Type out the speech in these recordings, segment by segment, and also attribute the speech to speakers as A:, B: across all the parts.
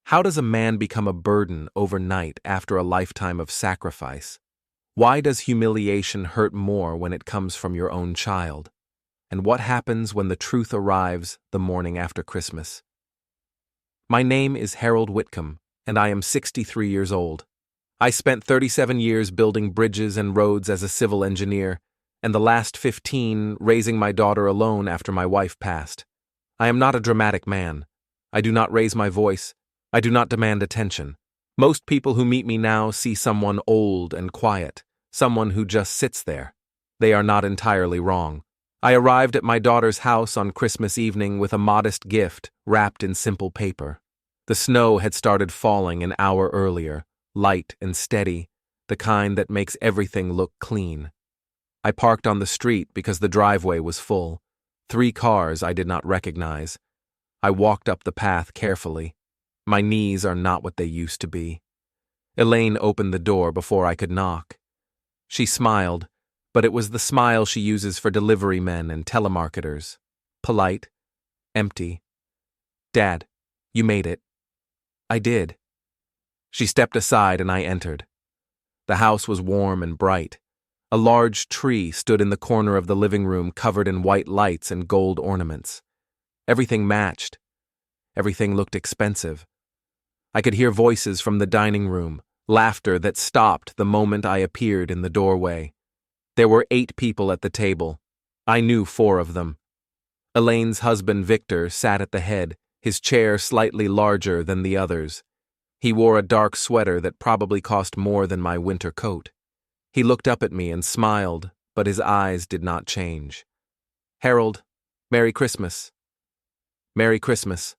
A: How does a man become a burden overnight after a lifetime of sacrifice? Why does humiliation hurt more when it comes from your own child? And what happens when the truth arrives the morning after Christmas? My name is Harold Whitcombe, and I am 63 years old. I spent 37 years building bridges and roads as a civil engineer, and the last 15 raising my daughter alone after my wife passed. I am not a dramatic man. I do not raise my voice. I do not demand attention. Most people who meet me now see someone old and quiet, someone who just sits there. They are not entirely wrong. I arrived at my daughter's house on Christmas evening with a modest gift wrapped in simple paper. The snow had started falling an hour earlier, light and steady, the kind that makes everything look clean. I parked on the street because the driveway was full. 3 cars I did not recognize. I walked up the path carefully. My knees are not what they used to be. Elaine opened the door before I could knock. She smiled, but it was the smile she uses for delivery men and telemarketers. Polite, empty. "Dad, you made it." "I did." She stepped aside and I entered. The house was warm and bright. A large tree stood in the corner of the living room covered in white lights and gold ornaments. Everything matched. Everything looked expensive. I could hear voices from the dining room, laughter that stopped the moment I appeared in the doorway. There were 8 people at the table. I knew 4 of them. Elaine's husband Victor sat at the head, his chair slightly larger than the others. He wore a dark sweater that probably cost more than my winter coat. He looked up at me and smiled, but his eyes did not change. "Harold, Merry Christmas." "Merry Christmas."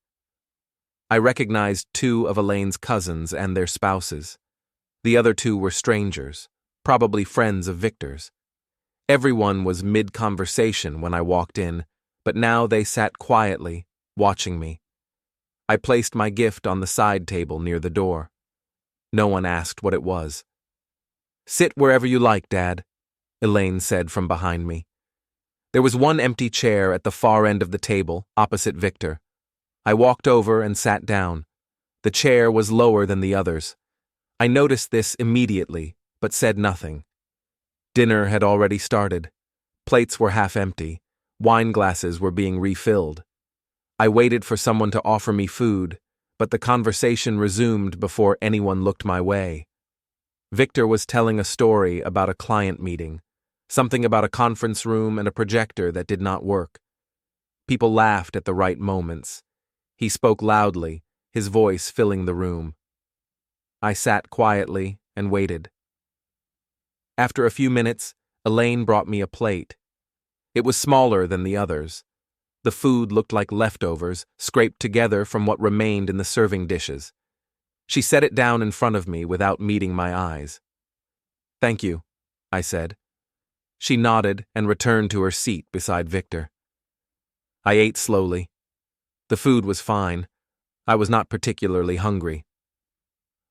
A: I recognized 2 of Elaine's cousins and their spouses. The other 2 were strangers, probably friends of Victor's. Everyone was mid-conversation when I walked in, but now they sat quietly, watching me. I placed my gift on the side table near the door. No one asked what it was. "Sit wherever you like, Dad," Elaine said from behind me. There was one empty chair at the far end of the table, opposite Victor. I walked over and sat down. The chair was lower than the others. I noticed this immediately, but said nothing. Dinner had already started. Plates were half empty. Wine glasses were being refilled. I waited for someone to offer me food, but the conversation resumed before anyone looked my way. Victor was telling a story about a client meeting, something about a conference room and a projector that did not work. People laughed at the right moments. He spoke loudly, his voice filling the room. I sat quietly and waited. After a few minutes, Elaine brought me a plate. It was smaller than the others. The food looked like leftovers, scraped together from what remained in the serving dishes. She set it down in front of me without meeting my eyes. "Thank you," I said. She nodded and returned to her seat beside Victor. I ate slowly. The food was fine. I was not particularly hungry.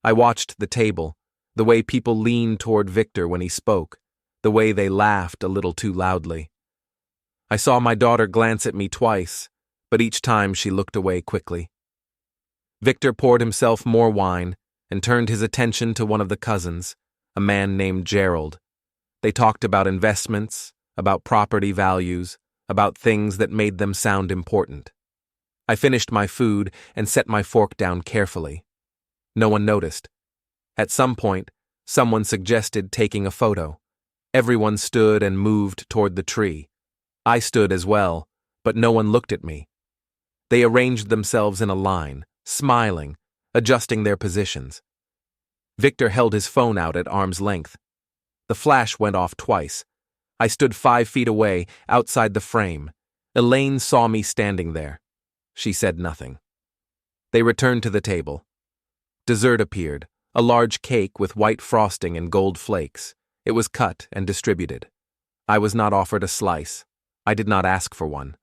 A: I watched the table, the way people leaned toward Victor when he spoke, the way they laughed a little too loudly. I saw my daughter glance at me twice, but each time she looked away quickly. Victor poured himself more wine and turned his attention to one of the cousins, a man named Gerald. They talked about investments, about property values, about things that made them sound important. I finished my food and set my fork down carefully. No one noticed. At some point, someone suggested taking a photo. Everyone stood and moved toward the tree. I stood as well, but no one looked at me. They arranged themselves in a line, smiling, adjusting their positions. Victor held his phone out at arm's length. The flash went off twice. I stood 5 feet away, outside the frame. Elaine saw me standing there. She said nothing. They returned to the table. Dessert appeared, a large cake with white frosting and gold flakes. It was cut and distributed. I was not offered a slice. I did not ask for one.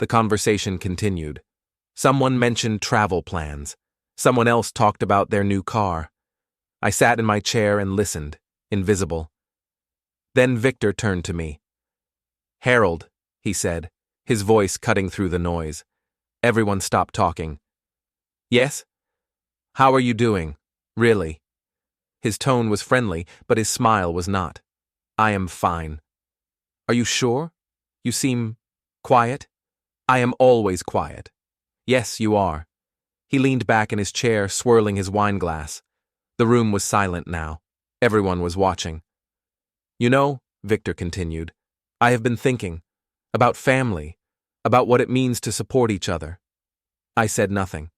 A: The conversation continued. Someone mentioned travel plans. Someone else talked about their new car. I sat in my chair and listened, invisible. Then Victor turned to me. "Harold," he said, his voice cutting through the noise. Everyone stopped talking. "Yes?" How are you doing? Really? His tone was friendly, but his smile was not. I am fine. Are you sure? You seem quiet? I am always quiet. Yes, you are. He leaned back in his chair, swirling his wine glass. The room was silent now. Everyone was watching. You know, Victor continued, I have been thinking about family, about what it means to support each other. I said nothing.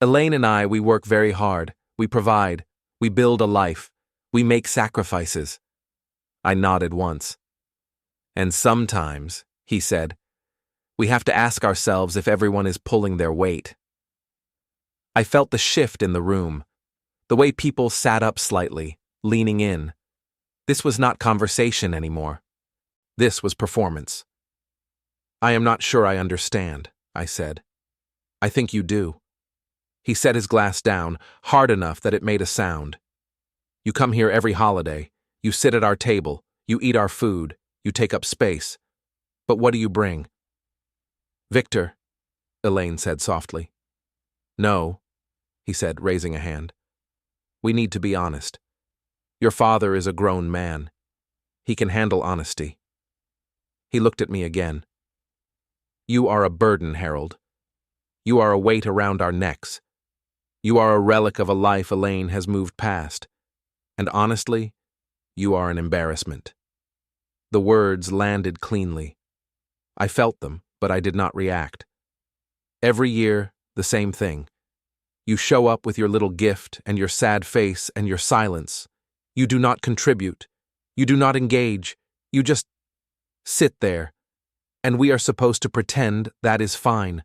A: Elaine and I, we work very hard. We provide. We build a life. We make sacrifices. I nodded once. And sometimes, he said, we have to ask ourselves if everyone is pulling their weight. I felt the shift in the room, the way people sat up slightly, leaning in. This was not conversation anymore. This was performance. I am not sure I understand, I said. I think you do. He set his glass down, hard enough that it made a sound. You come here every holiday. You sit at our table. You eat our food. You take up space. But what do you bring? Victor, Elaine said softly. No, he said, raising a hand. We need to be honest. Your father is a grown man. He can handle honesty. He looked at me again. You are a burden, Harold. You are a weight around our necks. You are a relic of a life Elaine has moved past. And honestly, you are an embarrassment. The words landed cleanly. I felt them, but I did not react. Every year, the same thing. You show up with your little gift and your sad face and your silence. You do not contribute. You do not engage. You just sit there. And we are supposed to pretend that is fine.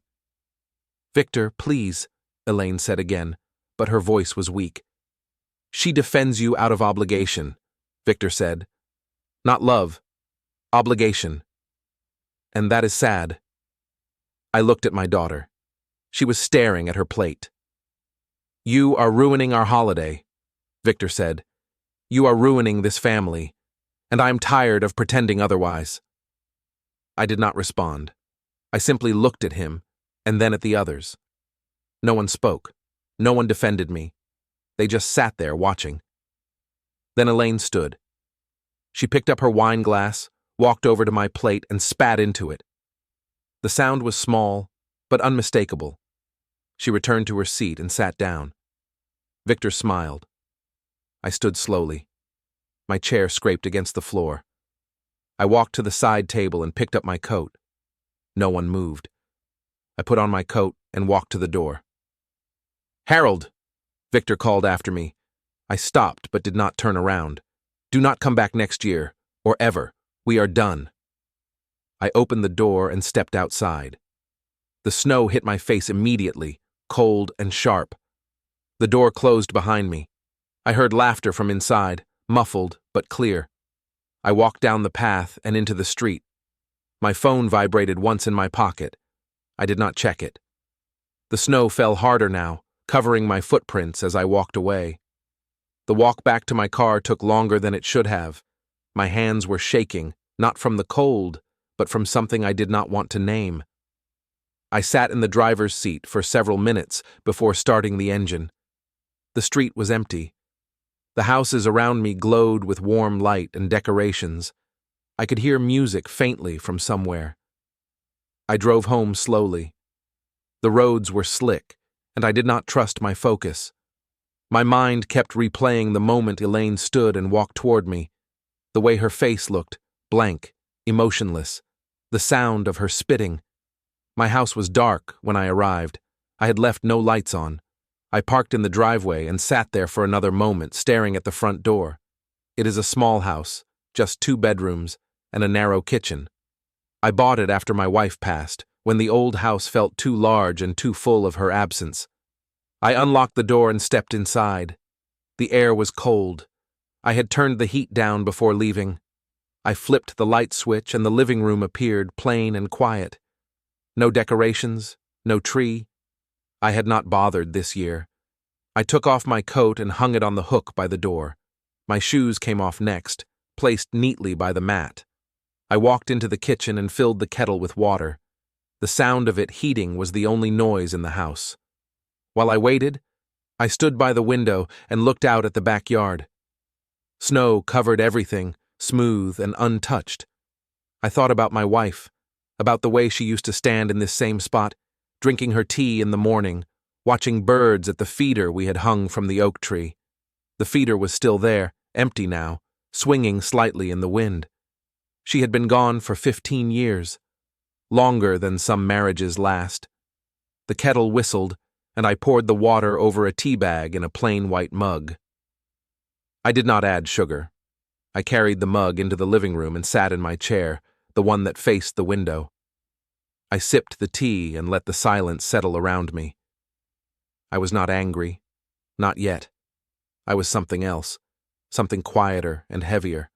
A: Victor, please, Elaine said again, but her voice was weak. She defends you out of obligation, Victor said. Not love. Obligation. And that is sad. I looked at my daughter. She was staring at her plate. You are ruining our holiday, Victor said. You are ruining this family, and I am tired of pretending otherwise. I did not respond. I simply looked at him, and then at the others. No one spoke. No one defended me. They just sat there watching. Then Elaine stood. She picked up her wine glass, walked over to my plate, and spat into it. The sound was small, but unmistakable. She returned to her seat and sat down. Victor smiled. I stood slowly. My chair scraped against the floor. I walked to the side table and picked up my coat. No one moved. I put on my coat and walked to the door. Harold! Victor called after me. I stopped but did not turn around. Do not come back next year, or ever. We are done. I opened the door and stepped outside. The snow hit my face immediately, cold and sharp. The door closed behind me. I heard laughter from inside, muffled but clear. I walked down the path and into the street. My phone vibrated once in my pocket. I did not check it. The snow fell harder now, covering my footprints as I walked away. The walk back to my car took longer than it should have. My hands were shaking, not from the cold, but from something I did not want to name. I sat in the driver's seat for several minutes before starting the engine. The street was empty. The houses around me glowed with warm light and decorations. I could hear music faintly from somewhere. I drove home slowly. The roads were slick, and I did not trust my focus. My mind kept replaying the moment Elaine stood and walked toward me, the way her face looked, blank, emotionless, the sound of her spitting. My house was dark when I arrived. I had left no lights on. I parked in the driveway and sat there for another moment, staring at the front door. It is a small house, just 2 bedrooms, and a narrow kitchen. I bought it after my wife passed, when the old house felt too large and too full of her absence. I unlocked the door and stepped inside. The air was cold. I had turned the heat down before leaving. I flipped the light switch and the living room appeared plain and quiet. No decorations, no tree. I had not bothered this year. I took off my coat and hung it on the hook by the door. My shoes came off next, placed neatly by the mat. I walked into the kitchen and filled the kettle with water. The sound of it heating was the only noise in the house. While I waited, I stood by the window and looked out at the backyard. Snow covered everything, smooth and untouched. I thought about my wife, about the way she used to stand in this same spot, drinking her tea in the morning, watching birds at the feeder we had hung from the oak tree. The feeder was still there, empty now, swinging slightly in the wind. She had been gone for 15 years, longer than some marriages last. The kettle whistled, and I poured the water over a tea bag in a plain white mug. I did not add sugar. I carried the mug into the living room and sat in my chair, the one that faced the window. I sipped the tea and let the silence settle around me. I was not angry. Not yet. I was something else, something quieter and heavier.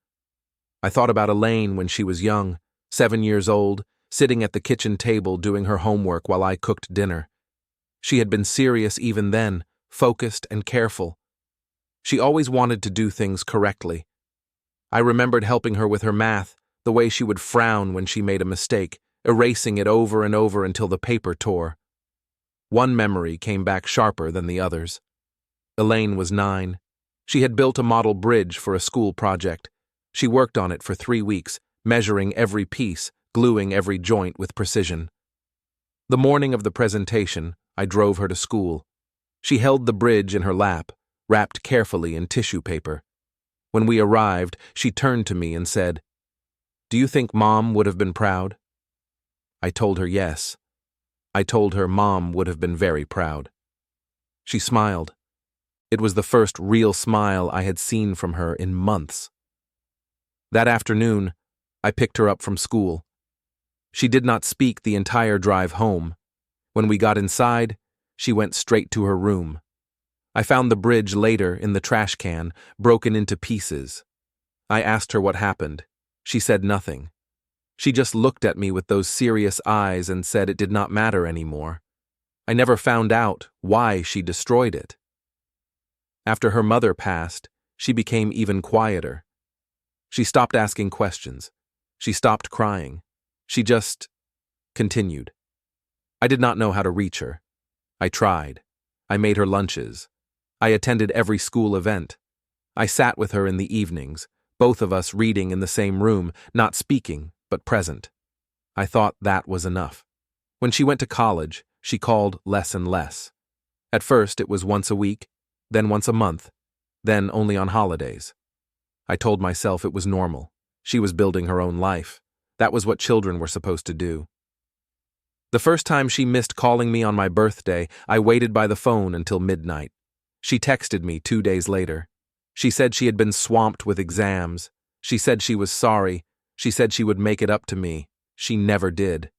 A: I thought about Elaine when she was young, 7 years old, sitting at the kitchen table doing her homework while I cooked dinner. She had been serious even then, focused and careful. She always wanted to do things correctly. I remembered helping her with her math, the way she would frown when she made a mistake, erasing it over and over until the paper tore. One memory came back sharper than the others. Elaine was 9. She had built a model bridge for a school project. She worked on it for 3 weeks, measuring every piece, gluing every joint with precision. The morning of the presentation, I drove her to school. She held the bridge in her lap, wrapped carefully in tissue paper. When we arrived, she turned to me and said, "Do you think Mom would have been proud?" I told her yes. I told her Mom would have been very proud. She smiled. It was the first real smile I had seen from her in months. That afternoon, I picked her up from school. She did not speak the entire drive home. When we got inside, she went straight to her room. I found the bridge later in the trash can, broken into pieces. I asked her what happened. She said nothing. She just looked at me with those serious eyes and said it did not matter anymore. I never found out why she destroyed it. After her mother passed, she became even quieter. She stopped asking questions. She stopped crying. She just continued. I did not know how to reach her. I tried. I made her lunches. I attended every school event. I sat with her in the evenings, both of us reading in the same room, not speaking, but present. I thought that was enough. When she went to college, she called less and less. At first, it was once a week, then once a month, then only on holidays. I told myself it was normal. She was building her own life. That was what children were supposed to do. The first time she missed calling me on my birthday, I waited by the phone until midnight. She texted me 2 days later. She said she had been swamped with exams. She said she was sorry. She said she would make it up to me. She never did.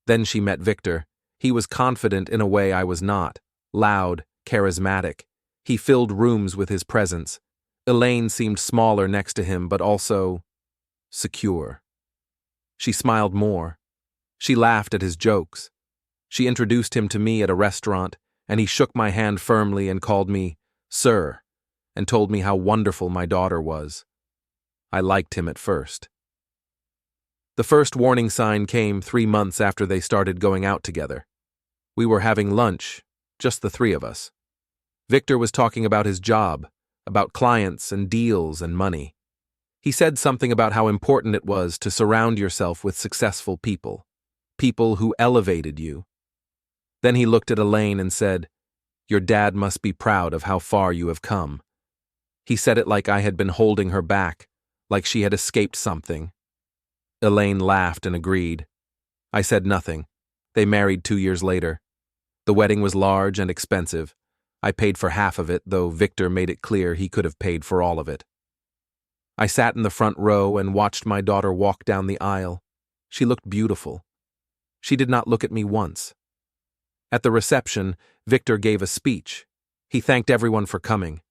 A: Then she met Victor. He was confident in a way I was not. Loud, charismatic. He filled rooms with his presence. Elaine seemed smaller next to him, but also secure. She smiled more. She laughed at his jokes. She introduced him to me at a restaurant, and he shook my hand firmly and called me "Sir," and told me how wonderful my daughter was. I liked him at first. The first warning sign came 3 months after they started going out together. We were having lunch, just the 3 of us. Victor was talking about his job, about clients and deals and money. He said something about how important it was to surround yourself with successful people, people who elevated you. Then he looked at Elaine and said, "Your dad must be proud of how far you have come." He said it like I had been holding her back, like she had escaped something. Elaine laughed and agreed. I said nothing. They married 2 years later. The wedding was large and expensive. I paid for half of it, though Victor made it clear he could have paid for all of it. I sat in the front row and watched my daughter walk down the aisle. She looked beautiful. She did not look at me once. At the reception, Victor gave a speech. He thanked everyone for coming.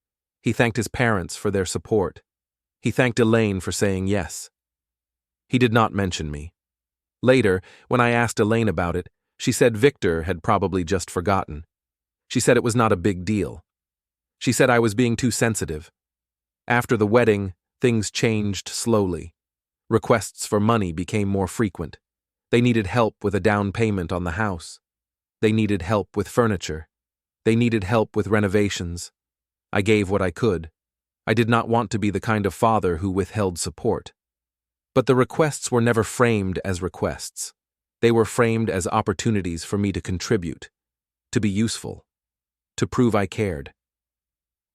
A: He thanked his parents for their support. He thanked Elaine for saying yes. He did not mention me. Later, when I asked Elaine about it, she said Victor had probably just forgotten. She said it was not a big deal. She said I was being too sensitive. After the wedding, things changed slowly. Requests for money became more frequent. They needed help with a down payment on the house. They needed help with furniture. They needed help with renovations. I gave what I could. I did not want to be the kind of father who withheld support. But the requests were never framed as requests. They were framed as opportunities for me to contribute, to be useful, to prove I cared.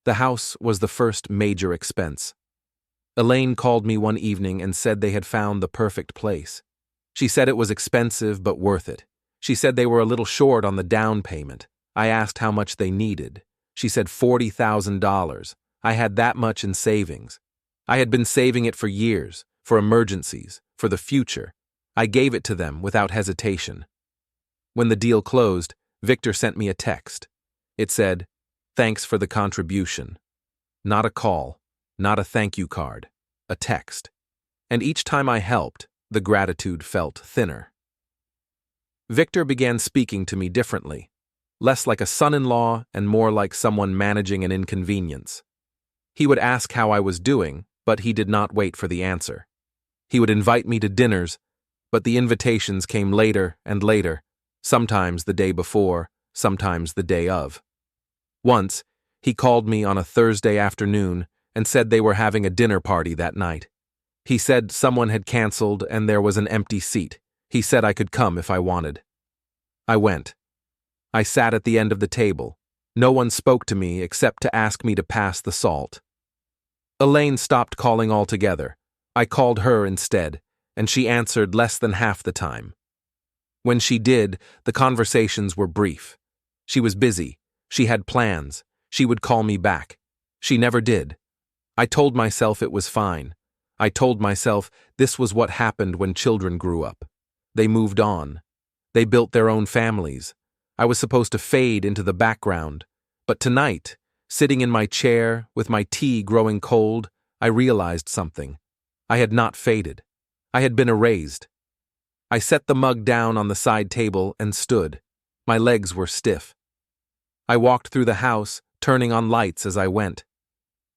A: The house was the first major expense. Elaine called me one evening and said they had found the perfect place. She said it was expensive but worth it. She said they were a little short on the down payment. I asked how much they needed. She said $40,000. I had that much in savings. I had been saving it for years, for emergencies, for the future. I gave it to them without hesitation. When the deal closed, Victor sent me a text. It said, "Thanks for the contribution." Not a call, not a thank you card, a text. And each time I helped, the gratitude felt thinner. Victor began speaking to me differently, less like a son-in-law and more like someone managing an inconvenience. He would ask how I was doing, but he did not wait for the answer. He would invite me to dinners, but the invitations came later and later, sometimes the day before, sometimes the day of. Once, he called me on a Thursday afternoon and said they were having a dinner party that night. He said someone had canceled and there was an empty seat. He said I could come if I wanted. I went. I sat at the end of the table. No one spoke to me except to ask me to pass the salt. Elaine stopped calling altogether. I called her instead, and she answered less than half the time. When she did, the conversations were brief. She was busy. She had plans. She would call me back. She never did. I told myself it was fine. I told myself this was what happened when children grew up. They moved on. They built their own families. I was supposed to fade into the background. But tonight, sitting in my chair, with my tea growing cold, I realized something. I had not faded. I had been erased. I set the mug down on the side table and stood. My legs were stiff. I walked through the house, turning on lights as I went.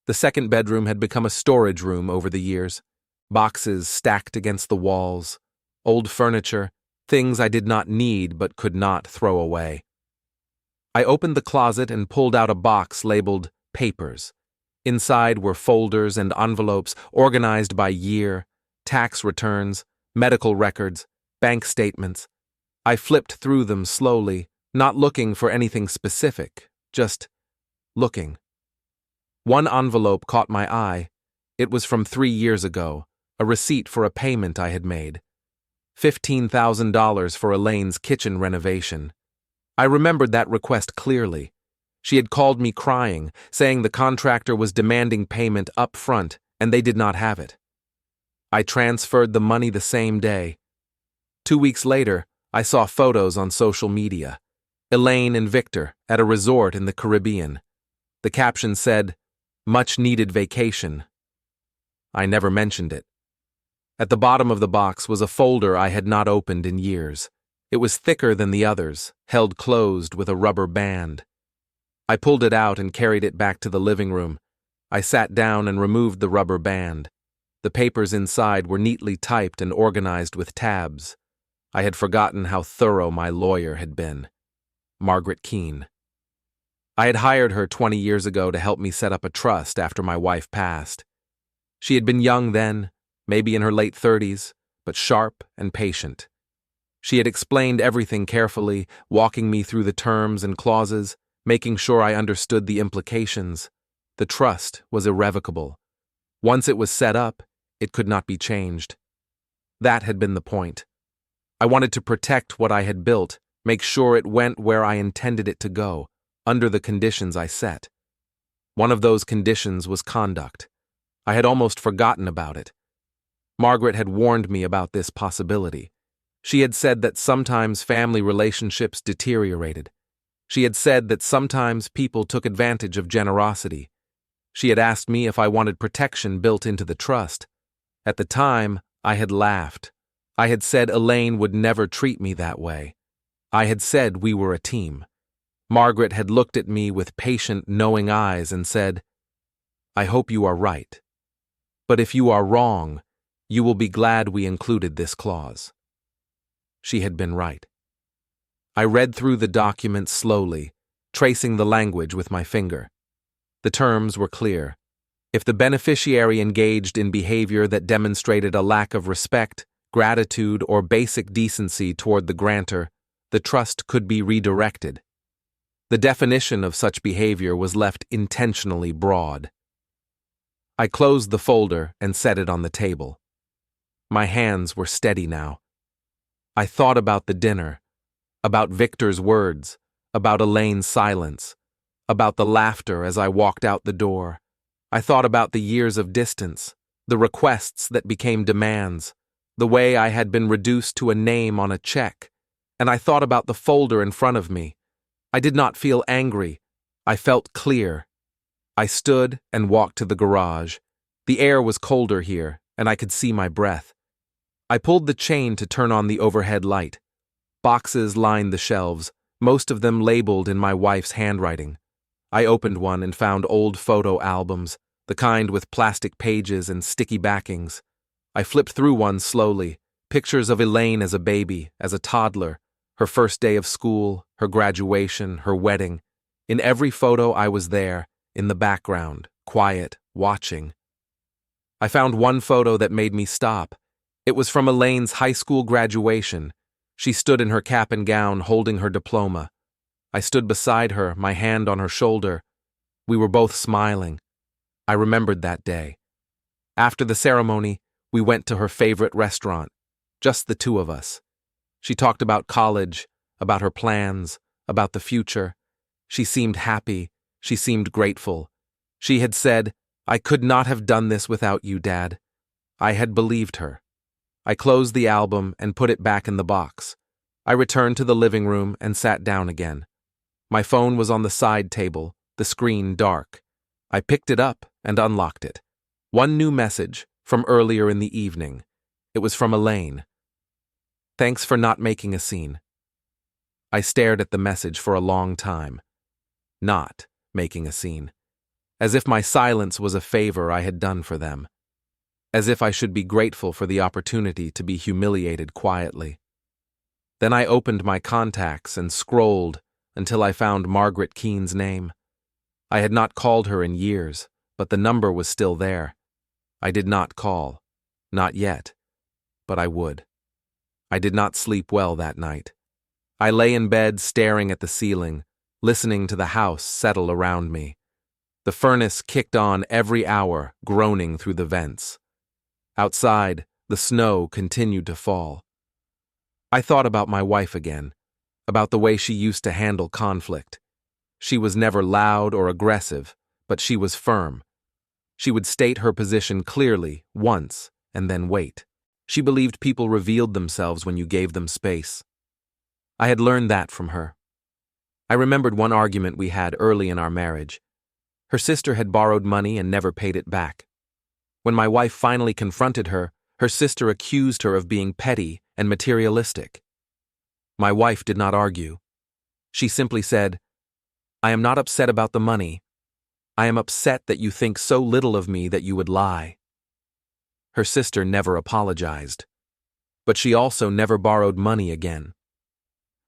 A: The second bedroom had become a storage room over the years. Boxes stacked against the walls, old furniture, things I did not need but could not throw away. I opened the closet and pulled out a box labeled papers. Inside were folders and envelopes organized by year, tax returns, medical records, bank statements. I flipped through them slowly, not looking for anything specific, just looking. One envelope caught my eye. It was from 3 years ago, a receipt for a payment I had made. $15,000 for Elaine's kitchen renovation. I remembered that request clearly. She had called me crying, saying the contractor was demanding payment up front and they did not have it. I transferred the money the same day. 2 weeks later, I saw photos on social media. Elaine and Victor at a resort in the Caribbean. The caption said, "Much needed vacation." I never mentioned it. At the bottom of the box was a folder I had not opened in years. It was thicker than the others, held closed with a rubber band. I pulled it out and carried it back to the living room. I sat down and removed the rubber band. The papers inside were neatly typed and organized with tabs. I had forgotten how thorough my lawyer had been. Margaret Keene. I had hired her 20 years ago to help me set up a trust after my wife passed. She had been young then, maybe in her late 30s, but sharp and patient. She had explained everything carefully, walking me through the terms and clauses, making sure I understood the implications. The trust was irrevocable. Once it was set up, it could not be changed. That had been the point. I wanted to protect what I had built, make sure it went where I intended it to go, under the conditions I set. One of those conditions was conduct. I had almost forgotten about it. Margaret had warned me about this possibility. She had said that sometimes family relationships deteriorated. She had said that sometimes people took advantage of generosity. She had asked me if I wanted protection built into the trust. At the time, I had laughed. I had said Elaine would never treat me that way. I had said we were a team. Margaret had looked at me with patient, knowing eyes and said, "I hope you are right. But if you are wrong, you will be glad we included this clause." She had been right. I read through the document slowly, tracing the language with my finger. The terms were clear. If the beneficiary engaged in behavior that demonstrated a lack of respect, gratitude, or basic decency toward the grantor, the trust could be redirected. The definition of such behavior was left intentionally broad. I closed the folder and set it on the table. My hands were steady now. I thought about the dinner, about Victor's words, about Elaine's silence, about the laughter as I walked out the door. I thought about the years of distance, the requests that became demands, the way I had been reduced to a name on a check, and I thought about the folder in front of me. I did not feel angry. I felt clear. I stood and walked to the garage. The air was colder here, and I could see my breath. I pulled the chain to turn on the overhead light. Boxes lined the shelves, most of them labeled in my wife's handwriting. I opened one and found old photo albums, the kind with plastic pages and sticky backings. I flipped through one slowly, pictures of Elaine as a baby, as a toddler, her first day of school, her graduation, her wedding. In every photo I was there, in the background, quiet, watching. I found one photo that made me stop. It was from Elaine's high school graduation. She stood in her cap and gown holding her diploma. I stood beside her, my hand on her shoulder. We were both smiling. I remembered that day. After the ceremony, we went to her favorite restaurant, just the two of us. She talked about college, about her plans, about the future. She seemed happy. She seemed grateful. She had said, "I could not have done this without you, Dad." I had believed her. I closed the album and put it back in the box. I returned to the living room and sat down again. My phone was on the side table, the screen dark. I picked it up and unlocked it. One new message, from earlier in the evening. It was from Elaine. "Thanks for not making a scene." I stared at the message for a long time. Not making a scene. As if my silence was a favor I had done for them. As if I should be grateful for the opportunity to be humiliated quietly. Then I opened my contacts and scrolled until I found Margaret Keene's name. I had not called her in years, but the number was still there. I did not call. Not yet. But I would. I did not sleep well that night. I lay in bed staring at the ceiling, listening to the house settle around me. The furnace kicked on every hour, groaning through the vents. Outside, the snow continued to fall. I thought about my wife again, about the way she used to handle conflict. She was never loud or aggressive, but she was firm. She would state her position clearly, once, and then wait. She believed people revealed themselves when you gave them space. I had learned that from her. I remembered one argument we had early in our marriage. Her sister had borrowed money and never paid it back. When my wife finally confronted her, her sister accused her of being petty and materialistic. My wife did not argue. She simply said, "I am not upset about the money. I am upset that you think so little of me that you would lie." Her sister never apologized. But she also never borrowed money again.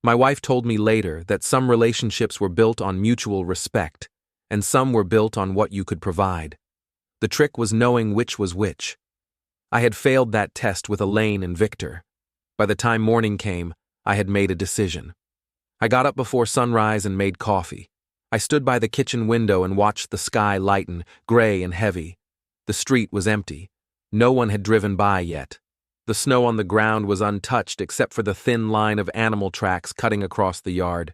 A: My wife told me later that some relationships were built on mutual respect, and some were built on what you could provide. The trick was knowing which was which. I had failed that test with Elaine and Victor. By the time morning came, I had made a decision. I got up before sunrise and made coffee. I stood by the kitchen window and watched the sky lighten, gray and heavy. The street was empty. No one had driven by yet. The snow on the ground was untouched except for the thin line of animal tracks cutting across the yard.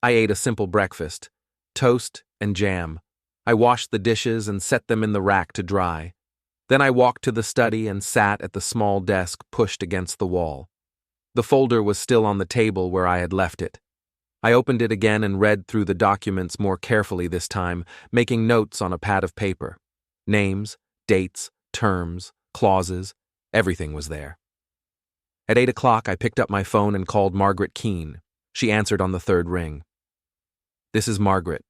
A: I ate a simple breakfast, toast and jam. I washed the dishes and set them in the rack to dry. Then I walked to the study and sat at the small desk pushed against the wall. The folder was still on the table where I had left it. I opened it again and read through the documents more carefully this time, making notes on a pad of paper. Names, dates, terms, clauses, everything was there. At 8 o'clock, I picked up my phone and called Margaret Keene. She answered on the third ring. "This is Margaret."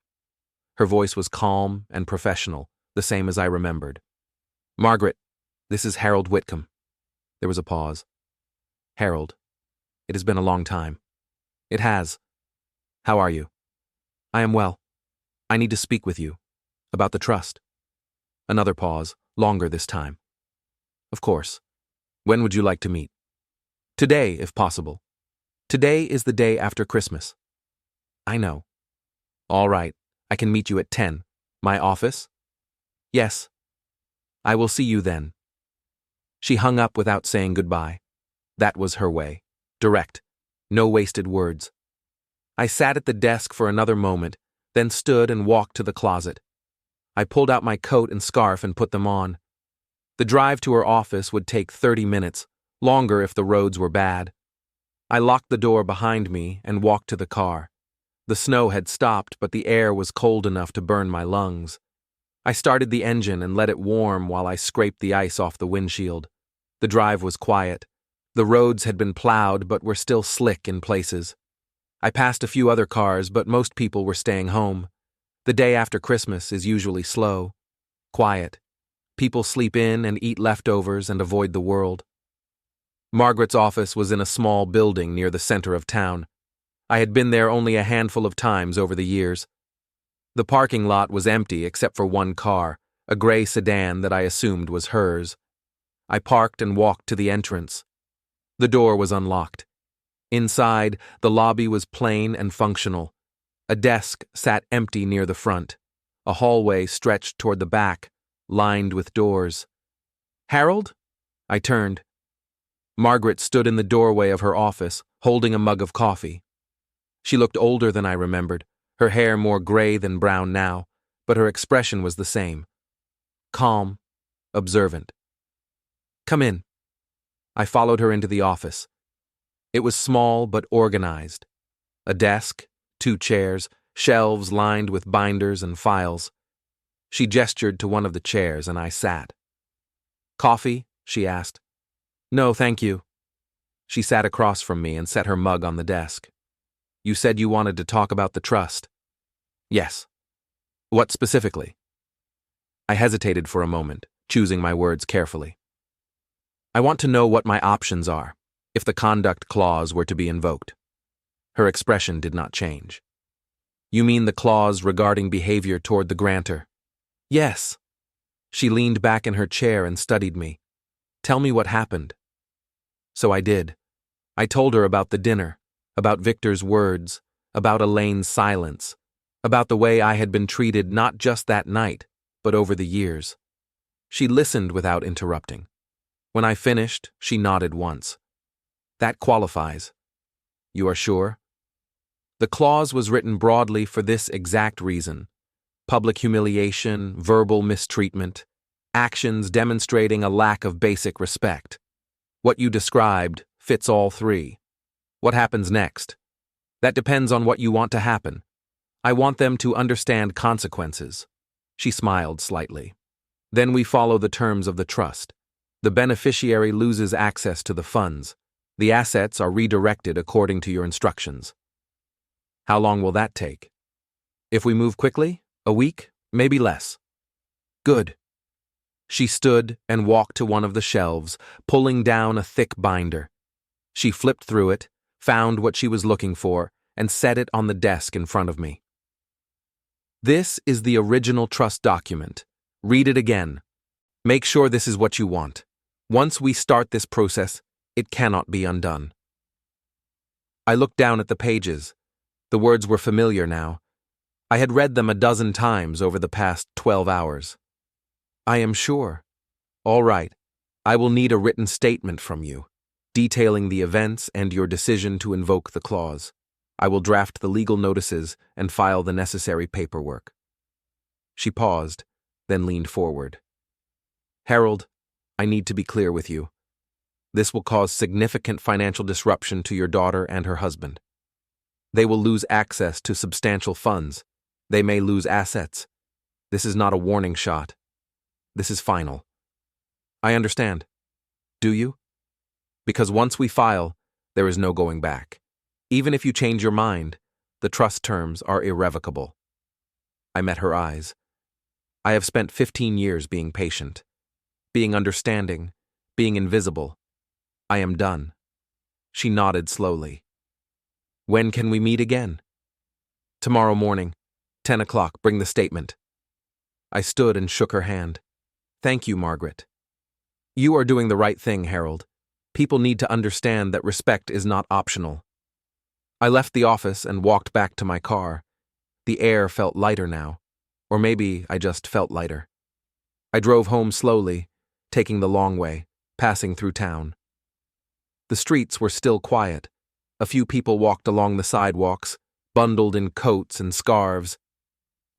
A: Her voice was calm and professional, the same as I remembered. "Margaret, this is Harold Whitcombe." There was a pause. "Harold, it has been a long time." "It has. How are you?" I am well. I need to speak with you. About the trust. Another pause, longer this time. Of course. When would you like to meet? Today, if possible. Today is the day after Christmas. I know. All right, I can meet you at 10. My office? Yes. I will see you then. She hung up without saying goodbye. That was her way. Direct. No wasted words. I sat at the desk for another moment, then stood and walked to the closet. I pulled out my coat and scarf and put them on. The drive to her office would take 30 minutes, longer if the roads were bad. I locked the door behind me and walked to the car. The snow had stopped, but the air was cold enough to burn my lungs. I started the engine and let it warm while I scraped the ice off the windshield. The drive was quiet. The roads had been plowed but were still slick in places. I passed a few other cars, but most people were staying home. The day after Christmas is usually slow, quiet. People sleep in and eat leftovers and avoid the world. Margaret's office was in a small building near the center of town. I had been there only a handful of times over the years. The parking lot was empty except for one car, a gray sedan that I assumed was hers. I parked and walked to the entrance. The door was unlocked. Inside, the lobby was plain and functional. A desk sat empty near the front. A hallway stretched toward the back, lined with doors. Harold? I turned. Margaret stood in the doorway of her office, holding a mug of coffee. She looked older than I remembered, her hair more gray than brown now, but her expression was the same. Calm, observant. Come in. I followed her into the office. It was small but organized. A desk, 2 chairs, shelves lined with binders and files. She gestured to one of the chairs and I sat. Coffee? She asked. No, thank you. She sat across from me and set her mug on the desk. You said you wanted to talk about the trust. Yes. What specifically? I hesitated for a moment, choosing my words carefully. I want to know what my options are, if the conduct clause were to be invoked. Her expression did not change. You mean the clause regarding behavior toward the grantor? Yes. She leaned back in her chair and studied me. Tell me what happened. So I did. I told her about the dinner, about Victor's words, about Elaine's silence, about the way I had been treated not just that night, but over the years. She listened without interrupting. When I finished, she nodded once. That qualifies. You are sure? The clause was written broadly for this exact reason. Public humiliation, verbal mistreatment, actions demonstrating a lack of basic respect. What you described fits all 3. What happens next? That depends on what you want to happen. I want them to understand consequences. She smiled slightly. Then we follow the terms of the trust. The beneficiary loses access to the funds. The assets are redirected according to your instructions. How long will that take? If we move quickly, a week, maybe less. Good. She stood and walked to one of the shelves, pulling down a thick binder. She flipped through it, found what she was looking for, and set it on the desk in front of me. This is the original trust document. Read it again. Make sure this is what you want. Once we start this process, it cannot be undone. I looked down at the pages. The words were familiar now. I had read them a dozen times over the past 12 hours. I am sure. All right. I will need a written statement from you, detailing the events and your decision to invoke the clause. I will draft the legal notices and file the necessary paperwork. She paused, then leaned forward. Harold, I need to be clear with you. This will cause significant financial disruption to your daughter and her husband. They will lose access to substantial funds. They may lose assets. This is not a warning shot. This is final. I understand. Do you? Because once we file, there is no going back. Even if you change your mind, the trust terms are irrevocable. I met her eyes. I have spent 15 years being patient, being understanding, being invisible. I am done. She nodded slowly. When can we meet again? Tomorrow morning. 10 o'clock, bring the statement. I stood and shook her hand. Thank you, Margaret. You are doing the right thing, Harold. People need to understand that respect is not optional. I left the office and walked back to my car. The air felt lighter now. Or maybe I just felt lighter. I drove home slowly, taking the long way, passing through town. The streets were still quiet. A few people walked along the sidewalks, bundled in coats and scarves.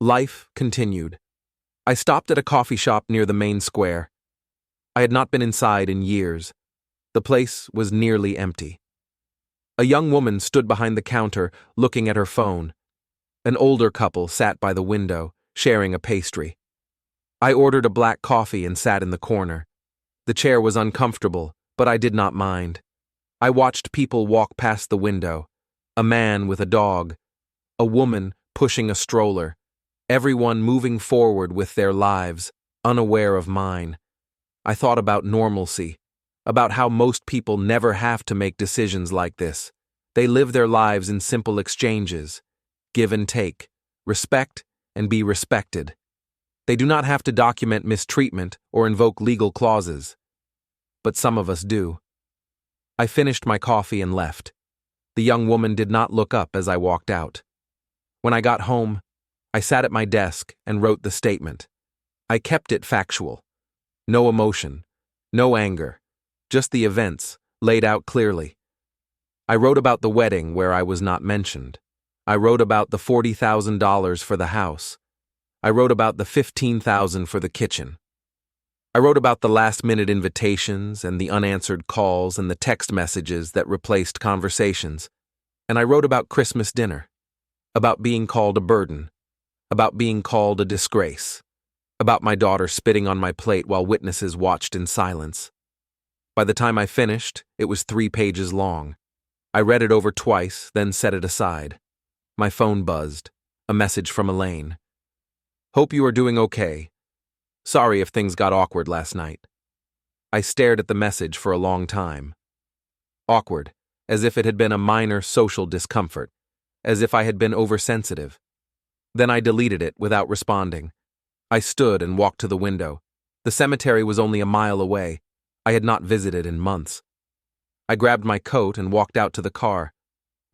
A: Life continued. I stopped at a coffee shop near the main square. I had not been inside in years. The place was nearly empty. A young woman stood behind the counter, looking at her phone. An older couple sat by the window, sharing a pastry. I ordered a black coffee and sat in the corner. The chair was uncomfortable, but I did not mind. I watched people walk past the window. A man with a dog. A woman pushing a stroller. Everyone moving forward with their lives, unaware of mine. I thought about normalcy, about how most people never have to make decisions like this. They live their lives in simple exchanges, give and take, respect and be respected. They do not have to document mistreatment or invoke legal clauses. But some of us do. I finished my coffee and left. The young woman did not look up as I walked out. When I got home, I sat at my desk and wrote the statement. I kept it factual. No emotion, no anger, just the events, laid out clearly. I wrote about the wedding where I was not mentioned. I wrote about the $40,000 for the house. I wrote about the $15,000 for the kitchen. I wrote about the last-minute invitations and the unanswered calls and the text messages that replaced conversations. And I wrote about Christmas dinner, about being called a burden, about being called a disgrace, about my daughter spitting on my plate while witnesses watched in silence. By the time I finished, it was 3 pages long. I read it over twice, then set it aside. My phone buzzed. A message from Elaine. Hope you are doing okay. Sorry if things got awkward last night. I stared at the message for a long time. Awkward, as if it had been a minor social discomfort, as if I had been oversensitive. Then I deleted it without responding. I stood and walked to the window. The cemetery was only a mile away. I had not visited in months. I grabbed my coat and walked out to the car.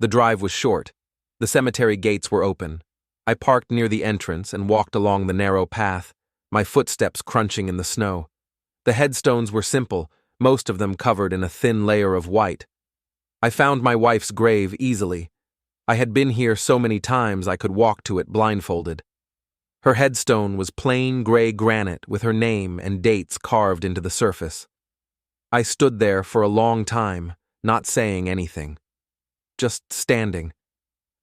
A: The drive was short. The cemetery gates were open. I parked near the entrance and walked along the narrow path, my footsteps crunching in the snow. The headstones were simple, most of them covered in a thin layer of white. I found my wife's grave easily. I had been here so many times I could walk to it blindfolded. Her headstone was plain gray granite with her name and dates carved into the surface. I stood there for a long time, not saying anything. Just standing.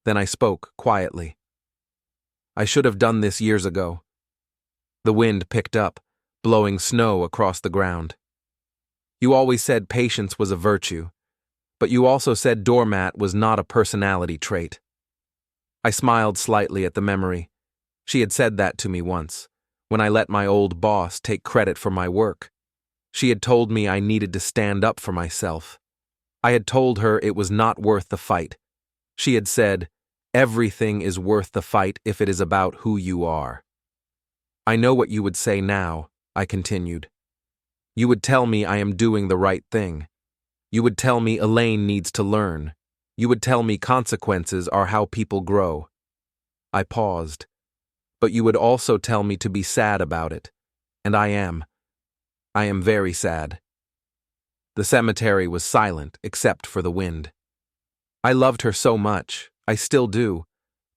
A: Then I spoke quietly. I should have done this years ago. The wind picked up, blowing snow across the ground. You always said patience was a virtue, but you also said doormat was not a personality trait. I smiled slightly at the memory. She had said that to me once, when I let my old boss take credit for my work. She had told me I needed to stand up for myself. I had told her it was not worth the fight. She had said, everything is worth the fight if it is about who you are. I know what you would say now, I continued. You would tell me I am doing the right thing. You would tell me Elaine needs to learn. You would tell me consequences are how people grow. I paused. But you would also tell me to be sad about it. And I am. I am very sad. The cemetery was silent except for the wind. I loved her so much, I still do,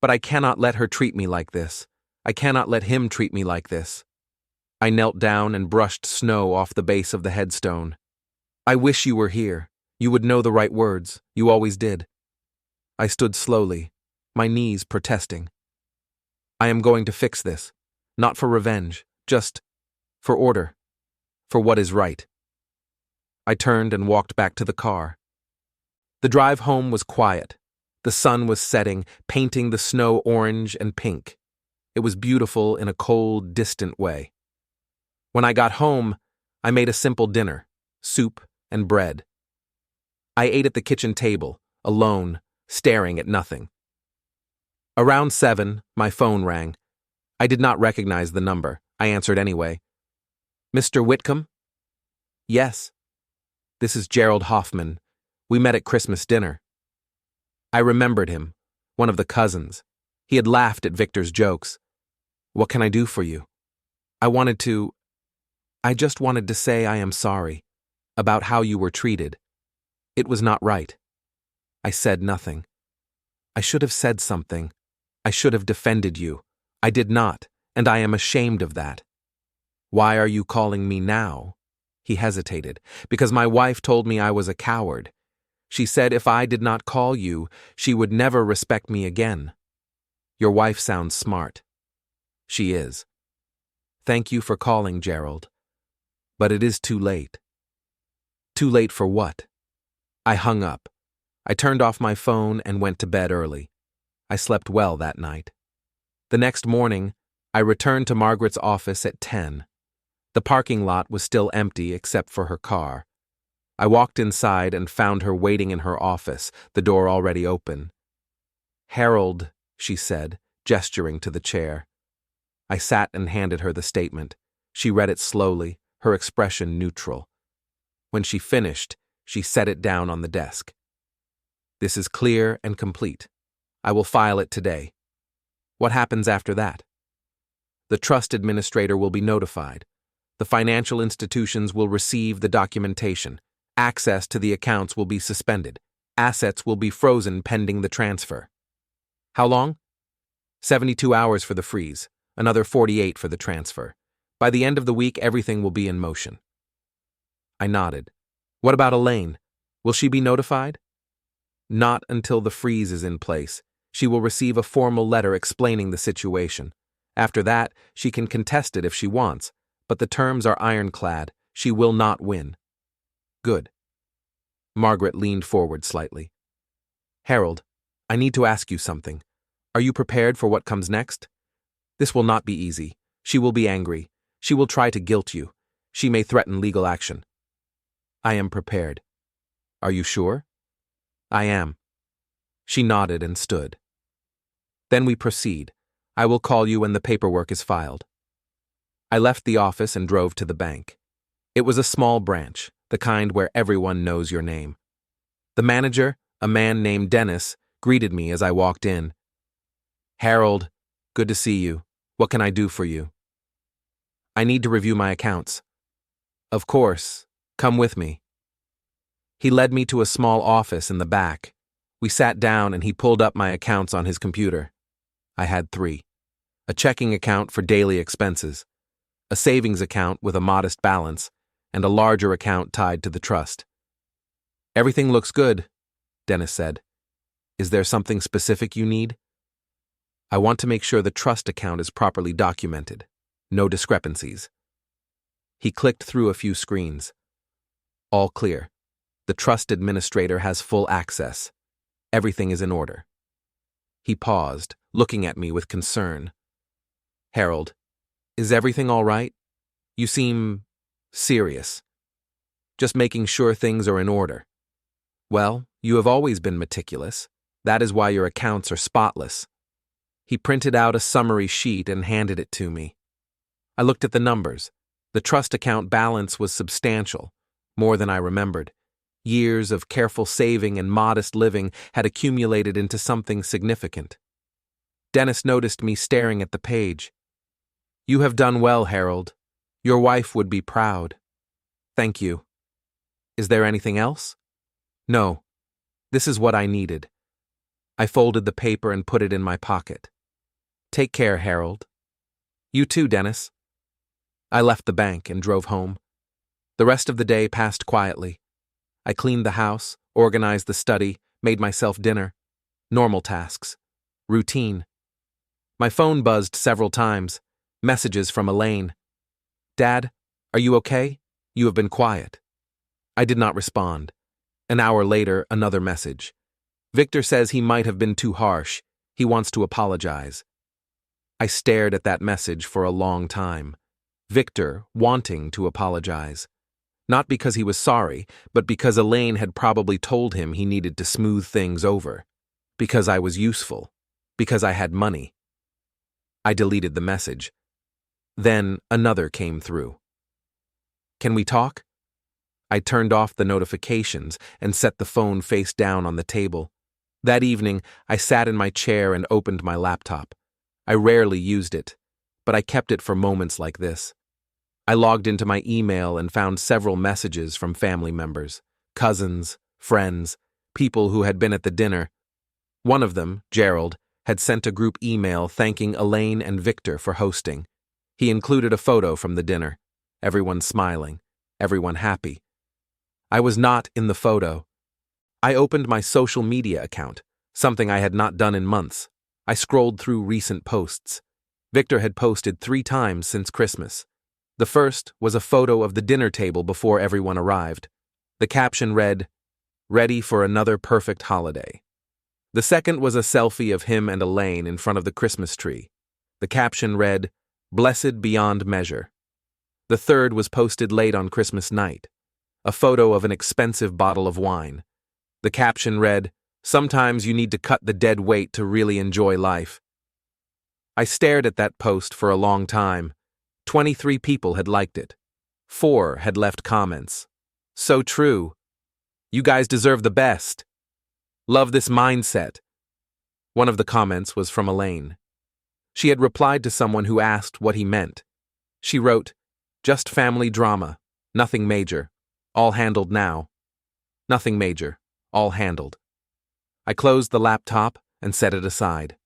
A: but I cannot let her treat me like this. I cannot let him treat me like this. I knelt down and brushed snow off the base of the headstone. I wish you were here. You would know the right words. You always did. I stood slowly, my knees protesting. I am going to fix this, not for revenge, just for order, for what is right. I turned and walked back to the car. The drive home was quiet. The sun was setting, painting the snow orange and pink. It was beautiful in a cold, distant way. When I got home, I made a simple dinner, soup and bread. I ate at the kitchen table, alone, staring at nothing. Around 7, my phone rang. I did not recognize the number. I answered anyway. Mr. Whitcombe? Yes. This is Gerald Hoffman. We met at Christmas dinner. I remembered him, one of the cousins. He had laughed at Victor's jokes. What can I do for you? I just wanted to say I am sorry about how you were treated. It was not right. I said nothing. I should have said something. I should have defended you. I did not, and I am ashamed of that. Why are you calling me now? He hesitated. Because my wife told me I was a coward. She said if I did not call you, she would never respect me again. Your wife sounds smart. She is. Thank you for calling, Gerald. But it is too late. Too late for what? I hung up. I turned off my phone and went to bed early. I slept well that night. The next morning, I returned to Margaret's office at 10. The parking lot was still empty except for her car. I walked inside and found her waiting in her office, the door already open. Harold, she said, gesturing to the chair. I sat and handed her the statement. She read it slowly, her expression neutral. When she finished, she set it down on the desk. This is clear and complete. I will file it today. What happens after that? The trust administrator will be notified. The financial institutions will receive the documentation. Access to the accounts will be suspended. Assets will be frozen pending the transfer. How long? 72 hours for the freeze, another 48 for the transfer. By the end of the week, everything will be in motion. I nodded. What about Elaine? Will she be notified? Not until the freeze is in place. She will receive a formal letter explaining the situation. After that, she can contest it if she wants, but the terms are ironclad. She will not win. Good. Margaret leaned forward slightly. Harold, I need to ask you something. Are you prepared for what comes next? This will not be easy. She will be angry. She will try to guilt you. She may threaten legal action. I am prepared. Are you sure? I am. She nodded and stood. Then we proceed. I will call you when the paperwork is filed. I left the office and drove to the bank. It was a small branch, the kind where everyone knows your name. The manager, a man named Dennis, greeted me as I walked in. Harold, good to see you. What can I do for you? I need to review my accounts. Of course. Come with me. He led me to a small office in the back. We sat down and he pulled up my accounts on his computer. I had 3. A checking account for daily expenses, a savings account with a modest balance, and a larger account tied to the trust. Everything looks good, Dennis said. Is there something specific you need? I want to make sure the trust account is properly documented. No discrepancies. He clicked through a few screens. All clear. The trust administrator has full access. Everything is in order. He paused, looking at me with concern. Harold, is everything all right? You seem serious. Just making sure things are in order. Well, you have always been meticulous. That is why your accounts are spotless. He printed out a summary sheet and handed it to me. I looked at the numbers. The trust account balance was substantial, more than I remembered. Years of careful saving and modest living had accumulated into something significant. Dennis noticed me staring at the page. You have done well, Harold. Your wife would be proud. Thank you. Is there anything else? No. This is what I needed. I folded the paper and put it in my pocket. Take care, Harold. You too, Dennis. I left the bank and drove home. The rest of the day passed quietly. I cleaned the house, organized the study, made myself dinner. Normal tasks. Routine. My phone buzzed several times. Messages from Elaine. Dad, are you okay? You have been quiet. I did not respond. An hour later, another message. Victor says he might have been too harsh. He wants to apologize. I stared at that message for a long time. Victor wanting to apologize. Not because he was sorry, but because Elaine had probably told him he needed to smooth things over. Because I was useful. Because I had money. I deleted the message. Then another came through. Can we talk? I turned off the notifications and set the phone face down on the table. That evening, I sat in my chair and opened my laptop. I rarely used it, but I kept it for moments like this. I logged into my email and found several messages from family members, cousins, friends, people who had been at the dinner. One of them, Gerald, had sent a group email thanking Elaine and Victor for hosting. He included a photo from the dinner. Everyone smiling, everyone happy. I was not in the photo. I opened my social media account, something I had not done in months. I scrolled through recent posts. Victor had posted 3 times since Christmas. The first was a photo of the dinner table before everyone arrived. The caption read, "Ready for another perfect holiday." The second was a selfie of him and Elaine in front of the Christmas tree. The caption read, "Blessed beyond measure." The third was posted late on Christmas night, a photo of an expensive bottle of wine. The caption read, "Sometimes you need to cut the dead weight to really enjoy life." I stared at that post for a long time. 23 people had liked it. 4 had left comments. So true. You guys deserve the best. Love this mindset. One of the comments was from Elaine. She had replied to someone who asked what he meant. She wrote, "Just family drama. Nothing major. All handled now." Nothing major. All handled. I closed the laptop and set it aside.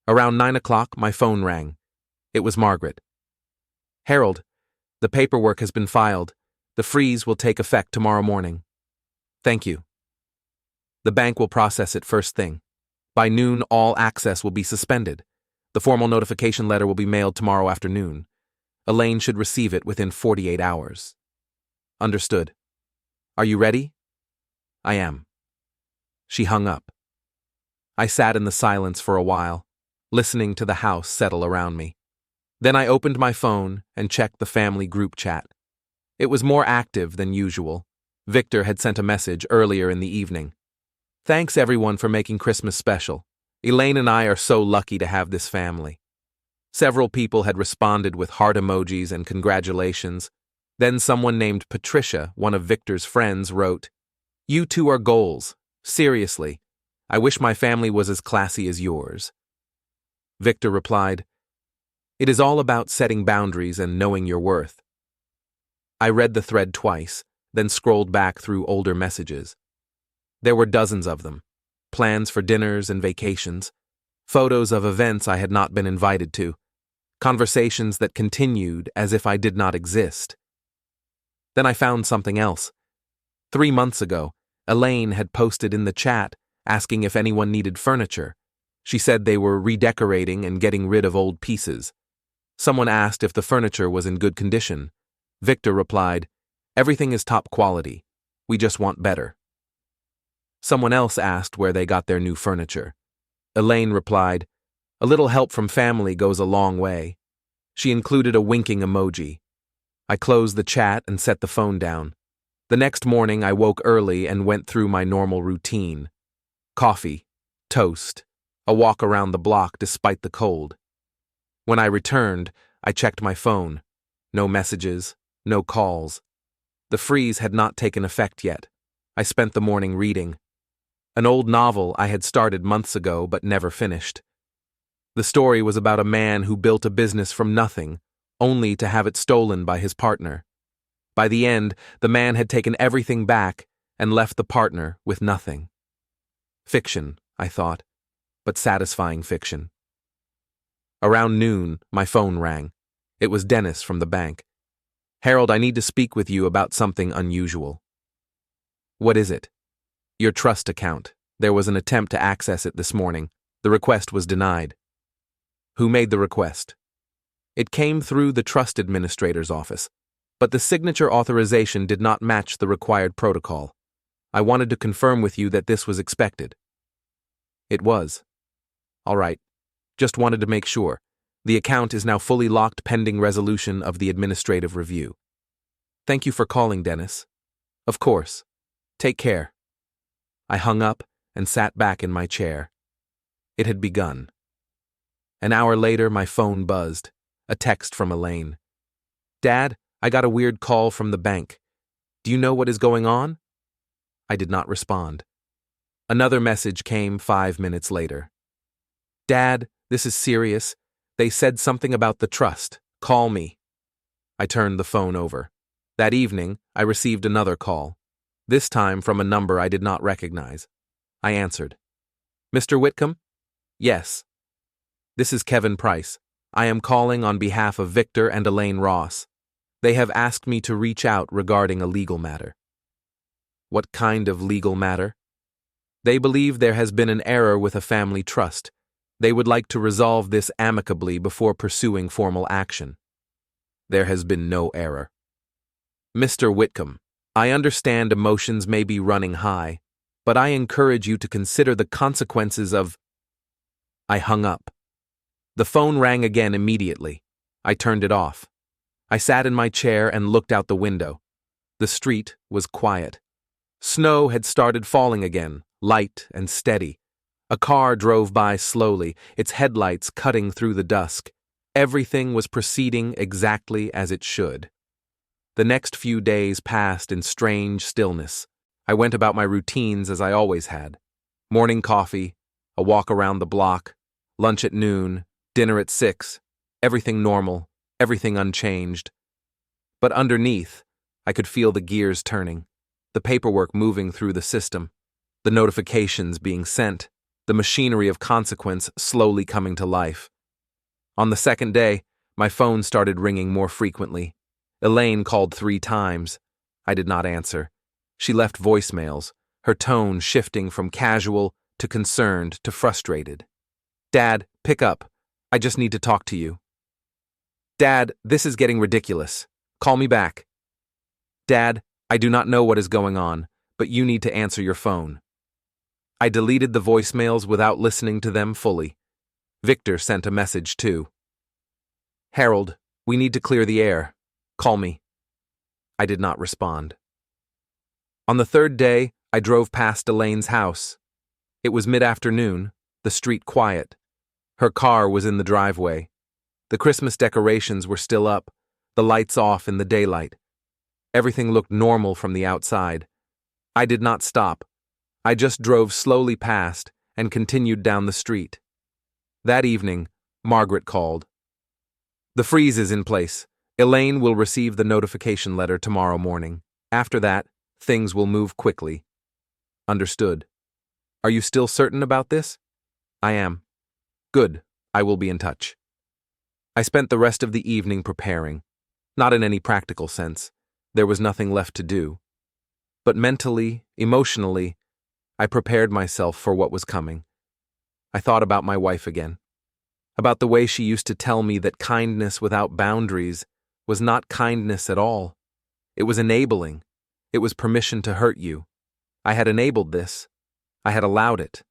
A: Around 9 o'clock, my phone rang. It was Margaret. "Harold, the paperwork has been filed. The freeze will take effect tomorrow morning." "Thank you." "The bank will process it first thing. By noon, all access will be suspended. The formal notification letter will be mailed tomorrow afternoon. Elaine should receive it within 48 hours. "Understood. Are you ready?" "I am." She hung up. I sat in the silence for a while, listening to the house settle around me. Then I opened my phone and checked the family group chat. It was more active than usual. Victor had sent a message earlier in the evening. "Thanks everyone for making Christmas special. Elaine and I are so lucky to have this family." Several people had responded with heart emojis and congratulations. Then someone named Patricia, one of Victor's friends, wrote, "You two are goals. Seriously. I wish my family was as classy as yours." Victor replied, "It is all about setting boundaries and knowing your worth." I read the thread twice, then scrolled back through older messages. There were dozens of them. Plans for dinners and vacations. Photos of events I had not been invited to. Conversations that continued as if I did not exist. Then I found something else. 3 months ago, Elaine had posted in the chat asking if anyone needed furniture. She said they were redecorating and getting rid of old pieces. Someone asked if the furniture was in good condition. Victor replied, "Everything is top quality. We just want better." Someone else asked where they got their new furniture. Elaine replied, "A little help from family goes a long way." She included a winking emoji. I closed the chat and set the phone down. The next morning I woke early and went through my normal routine. Coffee, toast, a walk around the block despite the cold. When I returned, I checked my phone. No messages, no calls. The freeze had not taken effect yet. I spent the morning reading. An old novel I had started months ago but never finished. The story was about a man who built a business from nothing, only to have it stolen by his partner. By the end, the man had taken everything back and left the partner with nothing. Fiction, I thought, but satisfying fiction. Around noon, my phone rang. It was Dennis from the bank. "Harold, I need to speak with you about something unusual." "What is it?" "Your trust account. There was an attempt to access it this morning. The request was denied." "Who made the request?" "It came through the trust administrator's office, but the signature authorization did not match the required protocol. I wanted to confirm with you that this was expected." "It was." "All right. Just wanted to make sure. The account is now fully locked pending resolution of the administrative review." "Thank you for calling, Dennis." "Of course. Take care." I hung up and sat back in my chair. It had begun. An hour later, my phone buzzed. A text from Elaine. "Dad, I got a weird call from the bank. Do you know what is going on?" I did not respond. Another message came 5 minutes later. "Dad, this is serious. They said something about the trust. Call me." I turned the phone over. That evening, I received another call, this time from a number I did not recognize. I answered. "Mr. Whitcombe?" "Yes." "This is Kevin Price. I am calling on behalf of Victor and Elaine Ross. They have asked me to reach out regarding a legal matter." "What kind of legal matter?" "They believe there has been an error with a family trust. They would like to resolve this amicably before pursuing formal action." "There has been no error." "Mr. Whitcombe, I understand emotions may be running high, but I encourage you to consider the consequences of—" I hung up. The phone rang again immediately. I turned it off. I sat in my chair and looked out the window. The street was quiet. Snow had started falling again, light and steady. A car drove by slowly, its headlights cutting through the dusk. Everything was proceeding exactly as it should. The next few days passed in strange stillness. I went about my routines as I always had. Morning coffee, a walk around the block, lunch at noon, dinner at 6, everything normal, everything unchanged. But underneath, I could feel the gears turning, the paperwork moving through the system, the notifications being sent, the machinery of consequence slowly coming to life. On the second day, my phone started ringing more frequently. Elaine called 3 times. I did not answer. She left voicemails, her tone shifting from casual to concerned to frustrated. "Dad, pick up. I just need to talk to you." "Dad, this is getting ridiculous. Call me back." "Dad, I do not know what is going on, but you need to answer your phone." I deleted the voicemails without listening to them fully. Victor sent a message too. "Harold, we need to clear the air. Call me." I did not respond. On the third day, I drove past Elaine's house. It was mid-afternoon, the street quiet. Her car was in the driveway. The Christmas decorations were still up, the lights off in the daylight. Everything looked normal from the outside. I did not stop. I just drove slowly past and continued down the street. That evening, Margaret called. "The freeze is in place. Elaine will receive the notification letter tomorrow morning. After that, things will move quickly." "Understood. Are you still certain about this?" "I am." "Good. I will be in touch." I spent the rest of the evening preparing. Not in any practical sense. There was nothing left to do. But mentally, emotionally, I prepared myself for what was coming. I thought about my wife again. About the way she used to tell me that kindness without boundaries was not kindness at all. It was enabling. It was permission to hurt you. I had enabled this. I had allowed it.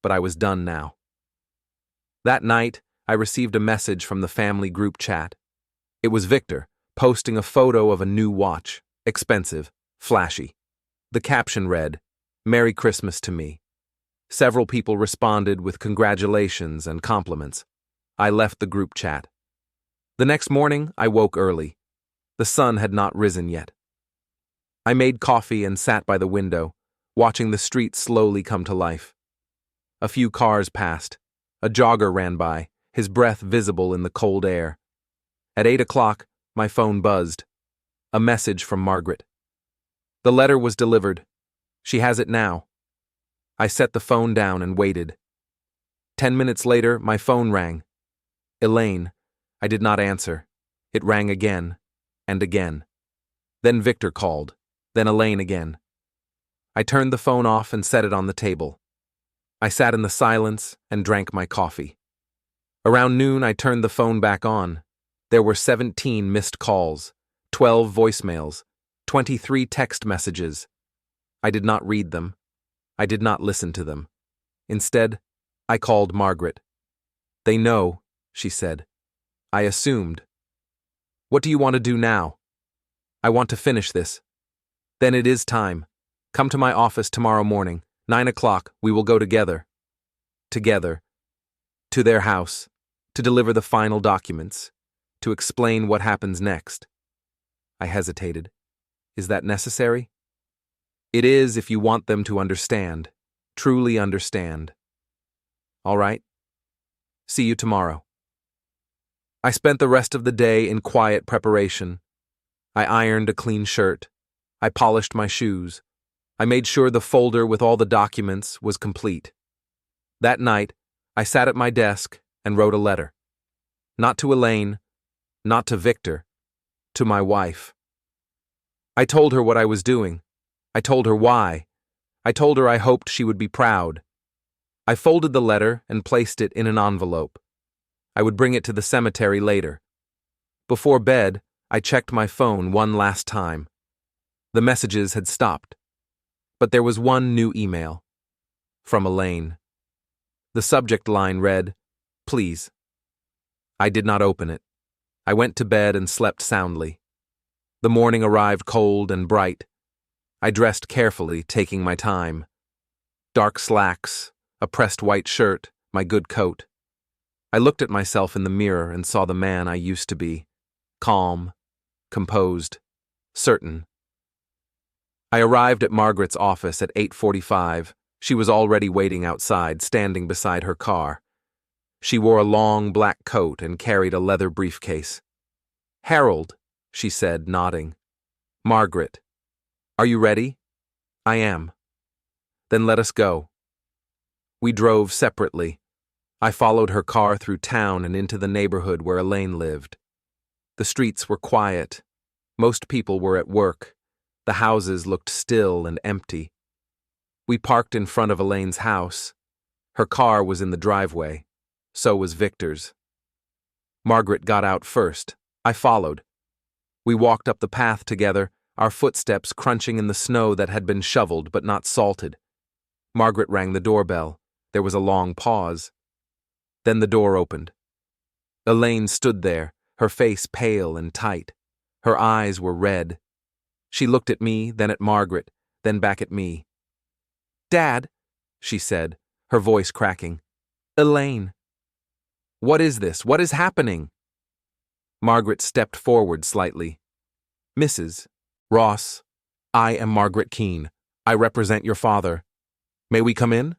A: But I was done now. That night, I received a message from the family group chat. It was Victor, posting a photo of a new watch, expensive, flashy. The caption read, "Merry Christmas to me." Several people responded with congratulations and compliments. I left the group chat. The next morning, I woke early. The sun had not risen yet. I made coffee and sat by the window, watching the street slowly come to life. A few cars passed. A jogger ran by, his breath visible in the cold air. At 8 o'clock, my phone buzzed. A message from Margaret. The letter was delivered. She has it now. I set the phone down and waited. 10 minutes later, my phone rang. Elaine. I did not answer. It rang again, and again. Then Victor called, then Elaine again. I turned the phone off and set it on the table. I sat in the silence and drank my coffee. Around noon, I turned the phone back on. There were 17 missed calls, 12 voicemails, 23 text messages. I did not read them. I did not listen to them. Instead, I called Margaret. "They know," she said. I assumed. "What do you want to do now?" "I want to finish this." "Then it is time. Come to my office tomorrow morning, 9 o'clock, we will go together." Together, To their house, to deliver the final documents, to explain what happens next. I hesitated. Is that necessary? It is if you want them to understand, truly understand. All right. See you tomorrow. I spent the rest of the day in quiet preparation. I ironed a clean shirt. I polished my shoes. I made sure the folder with all the documents was complete. That night, I sat at my desk and wrote a letter. Not to Elaine, not to Victor, to my wife. I told her what I was doing. I told her why. I told her I hoped she would be proud. I folded the letter and placed it in an envelope. I would bring it to the cemetery later. Before bed, I checked my phone one last time. The messages had stopped. But there was one new email. From Elaine. The subject line read, "Please." I did not open it. I went to bed and slept soundly. The morning arrived cold and bright. I dressed carefully, taking my time. Dark slacks, a pressed white shirt, my good coat. I looked at myself in the mirror and saw the man I used to be. Calm, composed, certain. I arrived at Margaret's office at 8:45. She was already waiting outside, standing beside her car. She wore a long black coat and carried a leather briefcase. "Harold," she said, nodding. "Margaret. Are you ready?" "I am." "Then let us go." We drove separately. I followed her car through town and into the neighborhood where Elaine lived. The streets were quiet. Most people were at work. The houses looked still and empty. We parked in front of Elaine's house. Her car was in the driveway. So was Victor's. Margaret got out first. I followed. We walked up the path together, our footsteps crunching in the snow that had been shoveled but not salted. Margaret rang the doorbell. There was a long pause. Then the door opened. Elaine stood there, her face pale and tight. Her eyes were red. She looked at me, then at Margaret, then back at me. "Dad," she said, her voice cracking. "Elaine." "What is this? What is happening?" Margaret stepped forward slightly. "Mrs. Ross, I am Margaret Keene. I represent your father. May we come in?"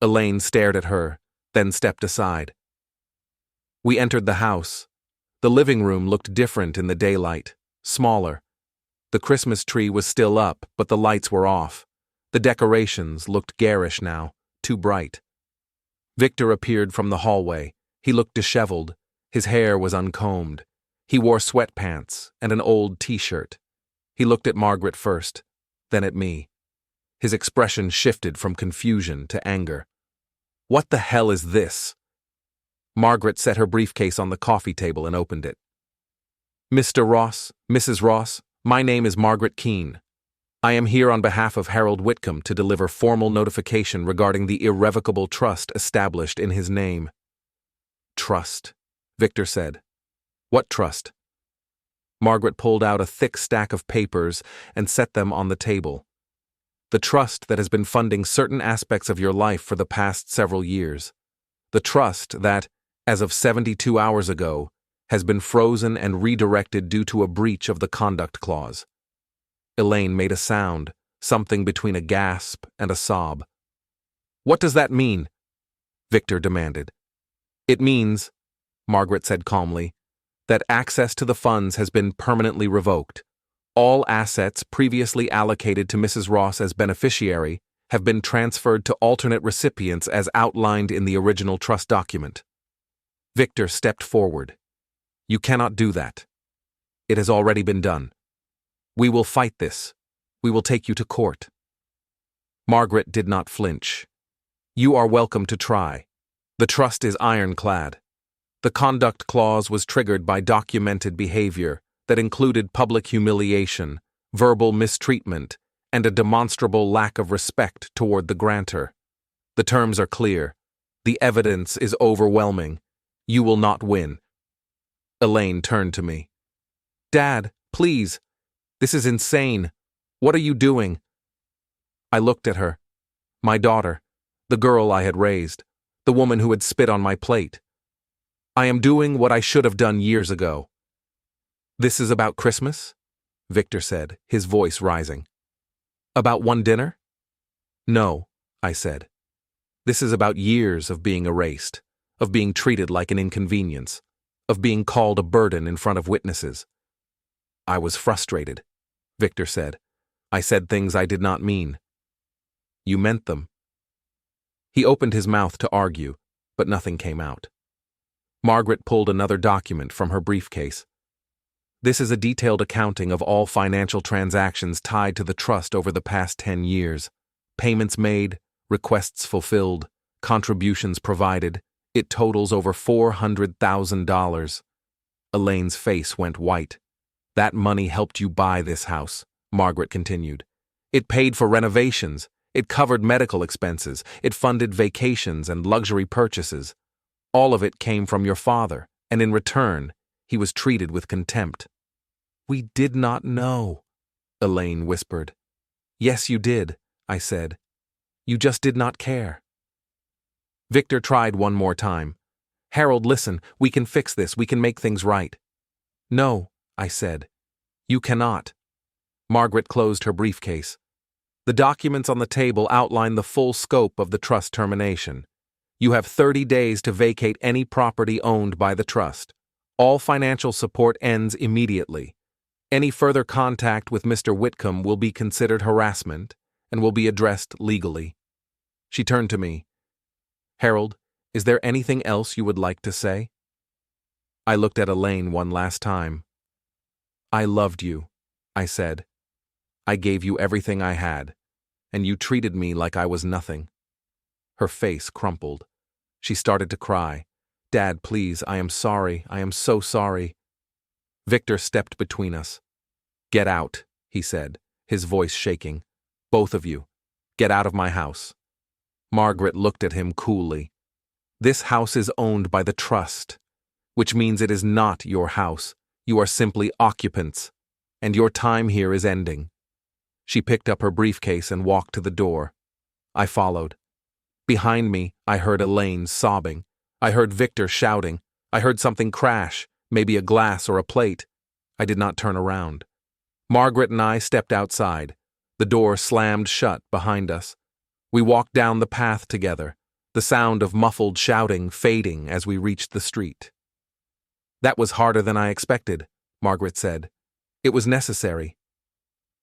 A: Elaine stared at her, then stepped aside. We entered the house. The living room looked different in the daylight, smaller. The Christmas tree was still up, but the lights were off. The decorations looked garish now, too bright. Victor appeared from the hallway. He looked disheveled. His hair was uncombed. He wore sweatpants and an old t-shirt. He looked at Margaret first, then at me. His expression shifted from confusion to anger. "What the hell is this?" Margaret set her briefcase on the coffee table and opened it. "Mr. Ross, Mrs. Ross, my name is Margaret Keene. I am here on behalf of Harold Whitcombe to deliver formal notification regarding the irrevocable trust established in his name." "Trust," Victor said. "What trust?" Margaret pulled out a thick stack of papers and set them on the table. "The trust that has been funding certain aspects of your life for the past several years. The trust that, as of 72 hours ago, has been frozen and redirected due to a breach of the conduct clause." Elaine made a sound, something between a gasp and a sob. "What does that mean?" Victor demanded. "It means," Margaret said calmly, "that access to the funds has been permanently revoked. All assets previously allocated to Mrs. Ross as beneficiary have been transferred to alternate recipients as outlined in the original trust document." Victor stepped forward. "You cannot do that. It has already been done. We will fight this. We will take you to court." Margaret did not flinch. "You are welcome to try. The trust is ironclad. The conduct clause was triggered by documented behavior that included public humiliation, verbal mistreatment, and a demonstrable lack of respect toward the grantor. The terms are clear. The evidence is overwhelming. You will not win." Elaine turned to me. "Dad, please. This is insane. What are you doing?" I looked at her. My daughter, the girl I had raised, the woman who had spit on my plate. I am doing what I should have done years ago. This is about Christmas? Victor said, his voice rising. About one dinner? No, I said. This is about years of being erased, of being treated like an inconvenience, of being called a burden in front of witnesses. I was frustrated, Victor said. I said things I did not mean. You meant them. He opened his mouth to argue, but nothing came out. Margaret pulled another document from her briefcase. This is a detailed accounting of all financial transactions tied to the trust over the past 10 years. Payments made, requests fulfilled, contributions provided. It totals over $400,000. Elaine's face went white. That money helped you buy this house, Margaret continued. It paid for renovations. It covered medical expenses. It funded vacations and luxury purchases. All of it came from your father, and in return, he was treated with contempt. We did not know, Elaine whispered. Yes, you did, I said. You just did not care. Victor tried one more time. Harold, listen, we can fix this. We can make things right. No, I said. You cannot. Margaret closed her briefcase. The documents on the table outline the full scope of the trust termination. You have 30 days to vacate any property owned by the trust. All financial support ends immediately. Any further contact with Mr. Whitcombe will be considered harassment and will be addressed legally. She turned to me. Harold, is there anything else you would like to say? I looked at Elaine one last time. I loved you, I said. I gave you everything I had, and you treated me like I was nothing. Her face crumpled. She started to cry. Dad, please, I am sorry. I am so sorry. Victor stepped between us. Get out, he said, his voice shaking. Both of you, get out of my house. Margaret looked at him coolly. This house is owned by the trust, which means it is not your house. You are simply occupants, and your time here is ending. She picked up her briefcase and walked to the door. I followed. Behind me, I heard Elaine sobbing. I heard Victor shouting. I heard something crash, maybe a glass or a plate. I did not turn around. Margaret and I stepped outside. The door slammed shut behind us. We walked down the path together, the sound of muffled shouting fading as we reached the street. That was harder than I expected, Margaret said. It was necessary.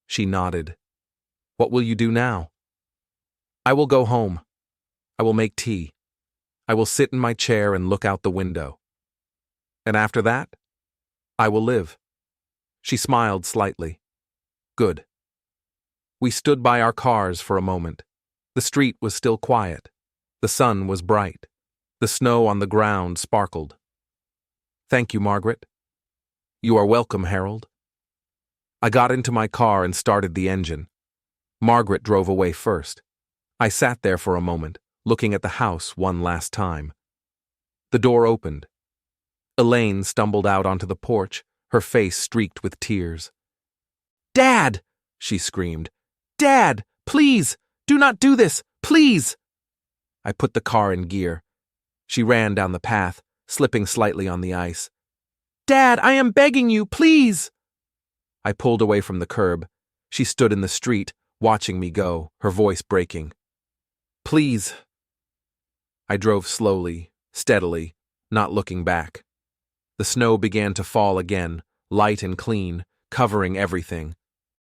A: She nodded. What will you do now? I will go home. I will make tea. I will sit in my chair and look out the window. And after that, I will live. She smiled slightly. Good. We stood by our cars for a moment. The street was still quiet. The sun was bright. The snow on the ground sparkled. Thank you, Margaret. You are welcome, Harold. I got into my car and started the engine. Margaret drove away first. I sat there for a moment, looking at the house one last time. The door opened. Elaine stumbled out onto the porch, her face streaked with tears. Dad! She screamed. Dad, please! Do not do this! Please! I put the car in gear. She ran down the path, slipping slightly on the ice. Dad, I am begging you, please! I pulled away from the curb. She stood in the street, watching me go, her voice breaking. Please. I drove slowly, steadily, not looking back. The snow began to fall again, light and clean, covering everything.